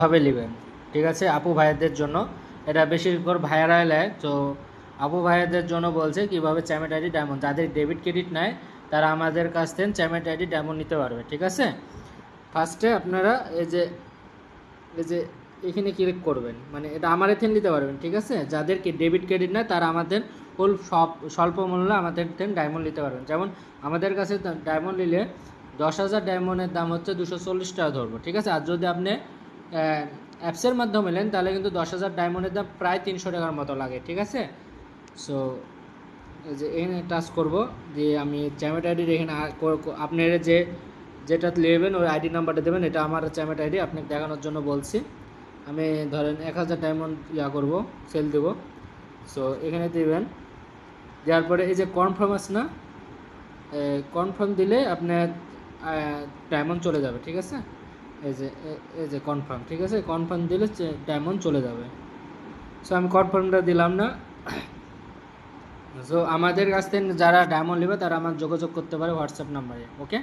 ভাবে নেবেন, ঠিক আছে? আপু ভাইয়াদের জন্য এটা বেশি করে ভাইয়ারা নেয়, তো আপু ভাইয়াদের জন্য বলছে কীভাবে চ্যামেট আইডি ডায়মন্ড, যাদের ডেবিট ক্রেডিট নেয় তারা আমাদের কাছ থেকে চ্যামেট আইডি ডায়মন্ড নিতে পারবে, ঠিক আছে? ফার্স্টে আপনারা এই যে এখানে ক্লিক করবেন, মানে এটা আমার এখানে নিতে পারবেন, ঠিক আছে? যাদের কি ডেবিট ক্রেডিট নেয় তারা আমাদের ফুল স্বল্প মূল্যে আমাদের থেকে ডায়মন্ড নিতে পারবেন। যেমন আমাদের কাছে ডায়মন্ড নিলে 10,000 ডায়মন্ডের দাম হচ্ছে 240 টাকা ধরবো, ঠিক আছে? আর যদি আপনি অ্যাপসের মাধ্যমে নেন তাহলে কিন্তু 10,000 ডায়মন্ডের দাম প্রায় 300 টাকার মতো লাগে, ঠিক আছে? সো এই যে এখানে টাচ করব, দিয়ে আমি চ্যামেট আইডির এখানে আপনার যেটা নেবেন ওই আইডি নাম্বারটা দেবেন, এটা আমার চ্যামেট আইডি আপনাকে দেখানোর জন্য বলছি। আমি ধরেন 1000 ডায়মন্ড করব, সেল দেব। সো এখানে দেবেন, দেওয়ার পরে এই যে কনফার্ম আছে না, কনফার্ম দিলে আপনার ডায়মন্ড চলে যাবে, ঠিক আছে? এই যে কনফার্ম, ঠিক আছে? কনফার্ম দিলে ডায়মন্ড চলে যাবে। সো আমি কনফার্মটা দিলাম না। সো আমাদের কাছ থেকে যারা ডায়মন্ড নেবে তারা আমার যোগাযোগ করতে পারে হোয়াটসঅ্যাপ নাম্বারে, ওকে?